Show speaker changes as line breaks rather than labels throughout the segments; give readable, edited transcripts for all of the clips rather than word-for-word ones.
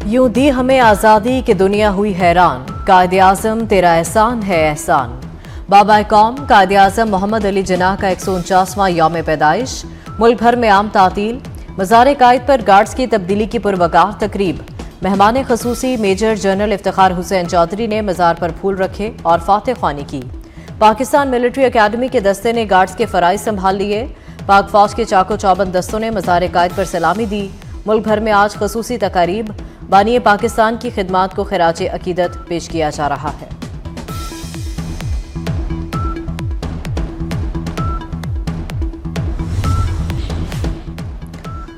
यूं दी हमें आज़ादी कि दुनिया हुई हैरान, कायदे आज़म तेरा एहसान है एहसान। बाबा कौम कायदे आज़म मोहम्मद अली जिन्ना का 149वां यौम पैदाइश, मुल्क भर में आम तातील। मज़ार कायद पर गार्ड्स की तब्दीली की पुरवकार तकरीब। मेहमान खसूसी मेजर जनरल इफ्तिखार हुसैन चौधरी ने मज़ार पर फूल रखे और फातह ख्वानी की। पाकिस्तान मिलिट्री अकेडमी के दस्ते ने गार्ड्स के फराइज संभाल लिए। पाक फौज के चाको चौबंद दस्तों ने मज़ार कायद पर सलामी दी। मुल्क भर में आज खसूसी तकारीब, बानिए पाकिस्तान की खिदमात को खिराज अकीदत पेश किया जा रहा है।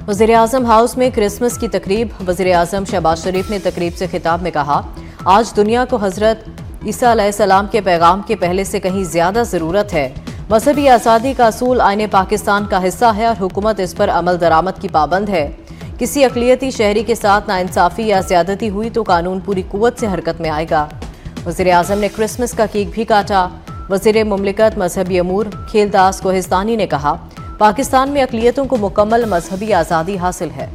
वज़ीर आज़म हाउस में क्रिसमस की तकरीब। वज़ीर आज़म शहबाज शरीफ ने तकरीब से खिताब में कहा, आज दुनिया को हज़रत ईसा अलैहिस्सलाम के पैगाम के पहले से कहीं ज़्यादा ज़रूरत है। मजहबी आज़ादी का असूल आईने पाकिस्तान का हिस्सा है और हुकूमत इस पर अमल दरामद की पाबंद है। किसी अक़लियती शहरी के साथ नाइंसाफ़ी या ज़्यादती हुई तो कानून पूरी कुव्वत से हरकत में आएगा। वज़ीर आज़म ने क्रिसमस का केक भी काटा। वज़ीर मुमलिकत मजहबी अमूर खेलदास कोहिस्तानी ने कहा, पाकिस्तान में अक़लियतों को मुकम्मल मजहबी आज़ादी हासिल है।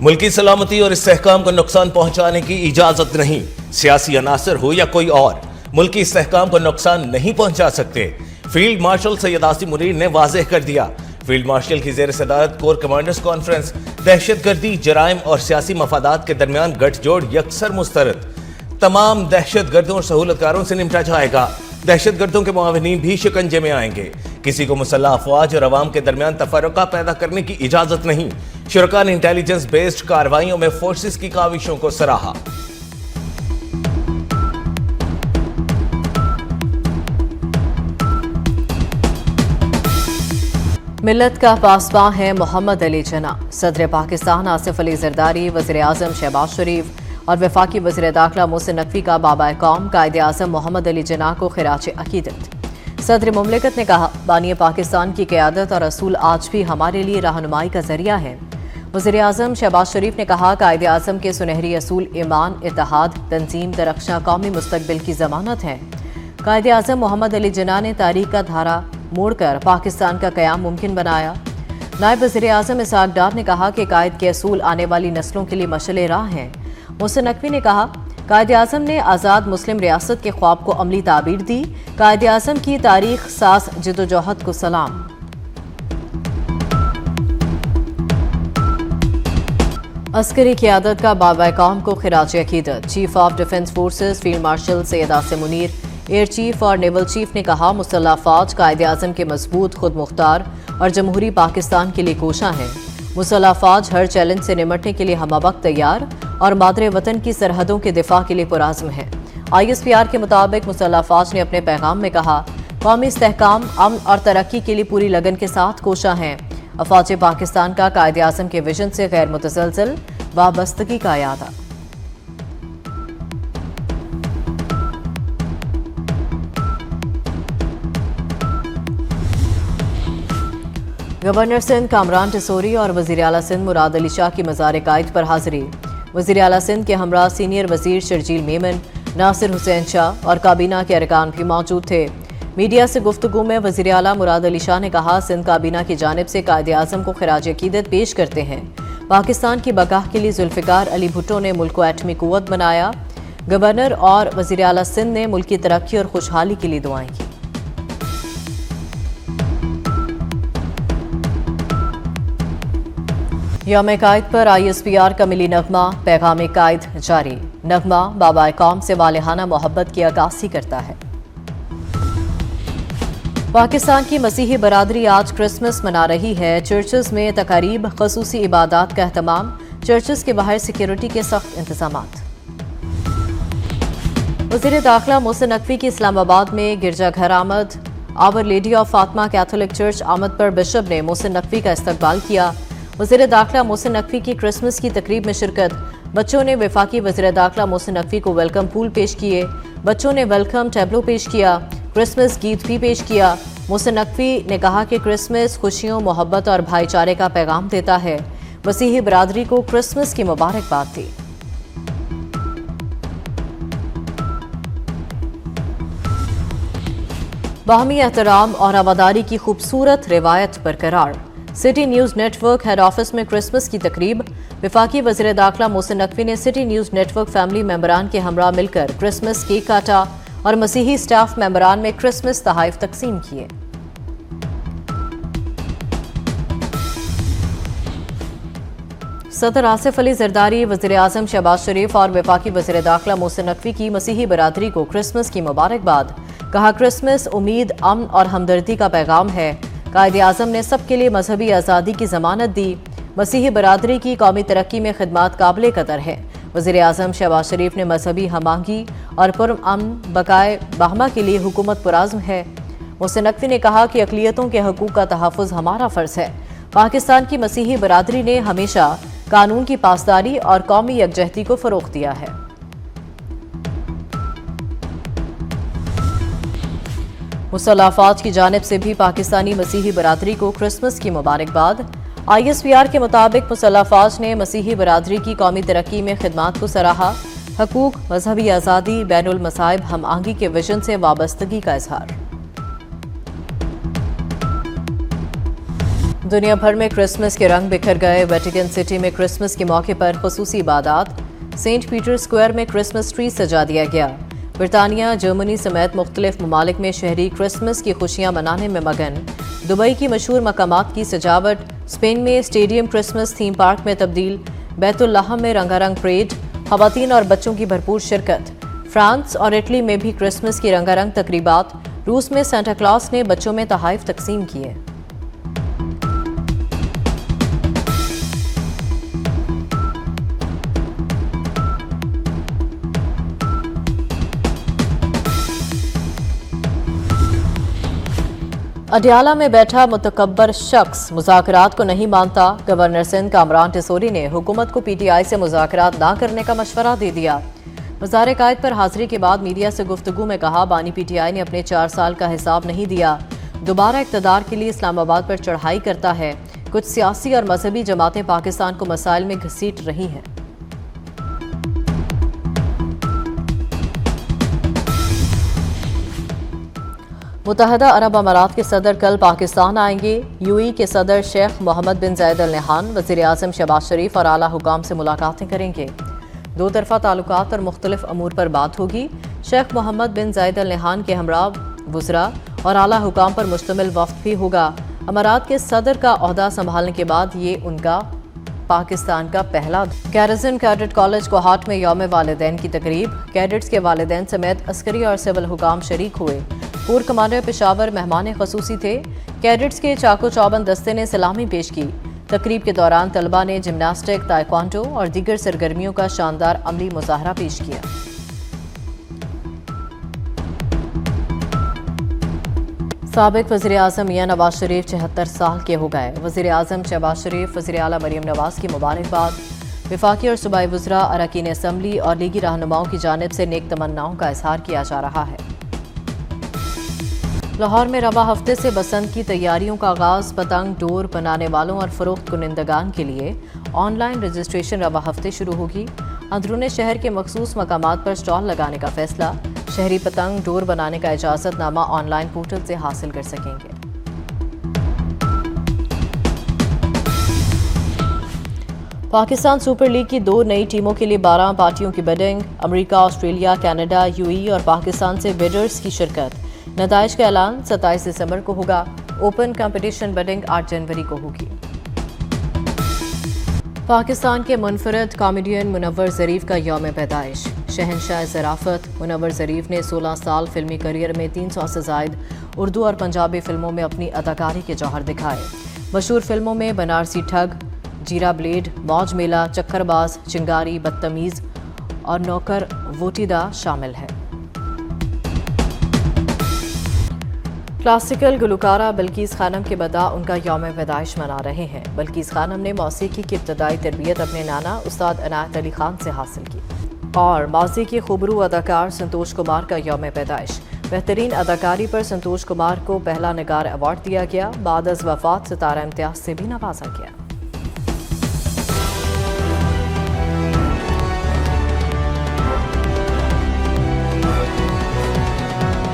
मुल्की सलामती और इस्तेहकाम को नुकसान पहुंचाने की इजाजत नहीं। सियासी अनासर हो या कोई और, मुल्की इस्तेहकाम को नुकसान नहीं पहुंचा सकते। फील्ड मार्शल सैयद आसिम मुनीर ने वाज़ेह कर दिया। फील्ड मार्शल की ज़ेर सदारत कोर कमांडर्स कॉन्फ्रेंस दहशतगर्दी, जराइम और सियासी मफादात के दरमियान गठजोड़ यकसर मुस्तरद। तमाम दहशतगर्दों और सहूलतकारों से निपटा जाएगा। दहशतगर्दों के मुआविनीन भी शिकंजे में आएंगे। किसी को मुसल्लह अफवाज और अवाम के दरमियान तफर्रुका पैदा करने की इजाजत नहीं। शुरका ने इंटेलिजेंस बेस्ड कार्रवाइयों में फोर्सेस की काविशों को सराहा।
मिल्लत का पासबां है मोहम्मद अली जिन्ना। सदर पाकिस्तान आसिफ अली जरदारी, वज़ीर आज़म शहबाज शरीफ और वफाकी वज़ीर दाखिला मोहसिन नकवी का बाबा कौम कायदे आज़म मोहम्मद अली जिन्ना को खिराज अकीदत। सदर मुमलिकत ने कहा, बानिए पाकिस्तान की क़यादत और असूल आज भी हमारे लिए रहनुमाई का जरिया है। वज़ीर आज़म शहबाज शरीफ ने कहा, कायदे आज़म के सुनहरी असूल ईमान, इत्तेहाद, तंजीम, दरख्शां कौमी मुस्तकबिल की ज़मानत है। कायदे आज़म मोहम्मद अली जिन्ना ने तारीख का धारा मोड़कर पाकिस्तान का क़याम मुमकिन बनाया। नायब वज़ीर आज़म इसहाक डार ने कहा कि कायद के असूल आने वाली नस्लों के लिए मशअल राह हैं। मोहसिन नकवी ने कहा, कायदे आज़म ने आज़ाद मुस्लिम रियासत के ख्वाब को अमली ताबीर दी। कायदे आज़म की तारीख सास जिद्दोजहद को सलाम। अस्करी क़यादत का बाबा कौम को खिराज अकीदत। Chief of defence forces field marshal Syed Asim Munir, air chief और नेवल चीफ ने कहा, मुसल्लह फौज कायदे आज़म के मजबूत, खुद मुख्तार और जमहूरी पाकिस्तान के लिए कोशां है। मुसल्लह फौज हर चैलेंज से निमटने के लिए हमवक्त तैयार और मादरे वतन की सरहदों के दिफा के लिए पुराज़्म है। ISPR के मुताबिक मुसल्लह फौज ने अपने पैगाम में कहा, कौमी इस्तेहकाम, अमन और तरक्की के लिए पूरी लगन के साथ कोशां हैं। अफवाज पाकिस्तान का कायदे आज़म के विजन से गैर मुतसलसल वाबस्तगी का यादा। गवर्नर सिंध कामरान टिसोरी और वज़ीर आला सिंध मुराद अली शाह की मज़ार कायद पर हाज़िरी। वज़ीर आला सिंध के हमरा सीनियर वज़ीर शर्जील मेमन, नासिर हुसैन शाह और काबीना के अरकान भी मौजूद थे। मीडिया से गुफ्तगू में वज़ीर आला मुराद अली शाह ने कहा, सिंध काबीना की जानिब से कायदे आज़म को खिराज अकीदत पेश करते हैं। पाकिस्तान की बकाह के लिए जुल्फ़िकार अली भुट्टो ने मुल्क को एटमी कुव्वत बनाया। गवर्नर और वज़ीर आला सिंध ने मुल्क की तरक्की और खुशहाली के लिए दुआएं की। यौम कायद पर ISPR का मिली नगमा, पैगाम कायद जारी। नगमा बाबा कौम से वालिहाना मोहब्बत की अक्कासी करता है। पाकिस्तान की मसीही बरादरी आज क्रिसमस मना रही है। चर्चेस में तकारीब, खसूसी इबादात का एहतमाम। चर्चेस के बाहर सिक्योरिटी के सख्त इंतजामात। वज़ीर दाखिला मोहसिन नकवी की इस्लामाबाद में गिरजाघर आमद। Our Lady of Fatima Catholic church आमद पर बिशप ने मोहसिन नकवी का इस्तकबाल किया। वज़ीर दाखिला मोहसिन नकवी की क्रिसमस की तकरीब में शिरकत। बच्चों ने वफाकी वज़ीर दाखिला मोहसिन नकवी को वेलकम फूल पेश किए। बच्चों ने वेलकम टैबलो पेश किया। क्रिसमस गीत भी पेश किया। मोहसिन नकवी ने कहा कि क्रिसमस खुशियों, मोहब्बत और भाईचारे का पैगाम देता है। मसीही बरादरी को क्रिसमस की मुबारकबाद दी। बाहमी एहतराम और आवादारी की खूबसूरत रिवायत बरकरार। City news network head office में क्रिसमस की तकरीब। वफाकी वज़ीर दाखिला मोहसिन नकवी ने सिटी न्यूज़ नेटवर्क फैमिली मेंबरान के हमरा मिलकर क्रिसमस केक काटा और मसीही स्टाफ मेंबरान में क्रिसमस तोहफे तकसीम किए। सदर आसिफ अली जरदारी, वज़ीर आज़म शहबाज शरीफ और वफाकी वज़ीर दाखिला मोहसिन नकवी की मसीही बरादरी को क्रिसमस की मुबारकबाद। कहा, क्रिसमस उम्मीद, अमन और हमदर्दी का पैगाम है। कायदे आज़म ने सबके लिए मजहबी आज़ादी की ज़मानत दी। मसीही बरादरी की कौमी तरक्की में खिदमात काबिल कदर है। वज़ीर आज़म शहबाज शरीफ ने मजहबी हमआहंगी और पुरअमन बकाए बाहमा के लिए हुकूमत पुराज़्म है। मोहसिन नकवी ने कहा कि अक़लियतों के हकूक़ का तहफ़्फ़ुज़ हमारा फ़र्ज़ है। पाकिस्तान की मसीही बरादरी ने हमेशा कानून की पासदारी और कौमी यकजहती को फ़रोग़ दिया है। मुसल्लह अफ़वाज की जानिब से भी पाकिस्तानी मसीही बरादरी को क्रिसमस की मुबारकबाद। ISPR के मुताबिक मुसल्लह अफ़वाज ने मसीही बरादरी की कौमी तरक्की में खिदमात को सराहा। हकूक़, मजहबी आज़ादी, बैनुल मसाइब हमआहंगी के विजन से वाबस्तगी का इजहार। दुनिया भर में क्रिसमस के रंग बिखर गए। वेटिकन सिटी में क्रिसमस के मौके पर खुसूसी इबादत। सेंट पीटर स्क्वायर में क्रिसमस ट्री सजा दिया गया। बरतानिया, जर्मनी समेत मुख्तलिफ ममालिक में शहरी क्रिसमस की खुशियां मनाने में मगन। दुबई की मशहूर मकामात की सजावट। स्पेन में स्टेडियम क्रिसमस थीम पार्क में तब्दील। बैतुल लाहम में रंगारंग परेड, ख़वातीन और बच्चों की भरपूर शिरकत। फ्रांस और इटली में भी क्रिसमस की रंगारंग तकरीबात। रूस में सेंटा क्लॉस ने बच्चों में तोहफे तकसीम किए। अडियाला में बैठा मुतकब्बर शख्स मुज़ाकरात को नहीं मानता। गवर्नर सिंध कामरान टिसोरी ने हुकूमत को PTI से मुज़ाकरात ना करने का मशवरा दे दिया। वज़ारे कायद पर हाजिरी के बाद मीडिया से गुफ्तगू में कहा, बानी PTI ने अपने 4 साल का हिसाब नहीं दिया। दोबारा इक़्तिदार के लिए इस्लामाबाद पर चढ़ाई करता है। कुछ सियासी और मजहबी जमातें पाकिस्तान को मसाइल में घसीट रही हैं। मुत्तहदा अरब अमारात के सदर कल पाकिस्तान आएंगे। UAE के सदर शेख मोहम्मद बिन जायद अल नहान वज़ीर आज़म शहबाज शरीफ और आला हुकाम से मुलाकातें करेंगे। दो तरफ़ा ताल्लुकात और मुख्तलिफ अमूर पर बात होगी। शेख मोहम्मद बिन जायद अल नहान के हमरा वज़रा और आला हुकाम पर मुश्तमिल वफ़द भी होगा। अमारात के सदर का ओहदा संभालने के बाद ये उनका पाकिस्तान का पहला। गैरिसन कैडेट कॉलेज कोहाट में यौम वालिदैन की तकरीब। कैडेट्स के वालिदैन समेत अस्करी और सिविल हुकाम शरीक हुए। कोर कमांडर पेशावर मेहमान खसूसी थे। कैडेट्स के चाको चौबंद दस्ते ने सलामी पेश की। तकरीब के दौरान तलबा ने जिम्नास्टिक, ताइक्वांडो और दीगर सरगर्मियों का शानदार अमली मुजाहरा पेश किया। साबिक वज़ीर आज़म मियां नवाज शरीफ 74 साल के हो गए। वज़ीर आज़म शहबाज शरीफ, वज़ीर आला मरीम नवाज की मुबारकबाद। वफाकी और सूबाई वज़रा, अरकान असम्बली और लीगी रहनुमाओं की जानिब से नेक तमन्नाओं का इजहार किया जा रहा है। लाहौर में रवा हफ्ते से बसंत की तैयारियों का आगाज़। पतंग, डोर बनाने वालों और फ़रोख्त कुनिंदगान के लिए ऑनलाइन रजिस्ट्रेशन रवा हफ्ते शुरू होगी। अंदरूनी शहर के मखसूस मकामात पर स्टॉल लगाने का फैसला। शहरी पतंग, डोर बनाने का इजाज़तनामा ऑनलाइन पोर्टल से हासिल कर सकेंगे। पाकिस्तान सुपर लीग की 2 नई टीमों के लिए 12 पार्टियों की bidding. America, Australia, Canada, UAE और पाकिस्तान से बिडर्स की शिरकत। नताइज का ऐलान 27 दिसंबर को होगा। ओपन कंपटीशन बिडिंग 8 जनवरी को होगी। पाकिस्तान के मुनफरद कॉमेडियन मुनव्वर ज़रीफ का यौम पैदाइश। शहनशाह ज़राफ़त मुनव्वर ज़रीफ ने 16 साल फिल्मी करियर में 300 से ज़ायद उर्दू और पंजाबी फिल्मों में अपनी अदाकारी के जौहर दिखाए। मशहूर फिल्मों में बनारसी ठग, जीरा ब्लेड, मौज मेला, चक्करबाज, चिंगारी, बदतमीज़ और नौकर वोटीदा शामिल है। क्लासिकल गुलकारा बल्कीस खानम के बदा उनका यौम पैदाइश मना रहे हैं। बल्कीस खानम ने मौसीकी की इब्तदाई तरबियत अपने नाना उस्ताद इनायत अली खान से हासिल की। और माजी के खूबरू अदाकार संतोष कुमार का यौम पैदाइश। बेहतरीन अदाकारी पर संतोष कुमार को पहला निगार अवार्ड दिया गया। बाद अज़ वफ़ात सितारा इम्तियाज़ से भी नवाजा गया।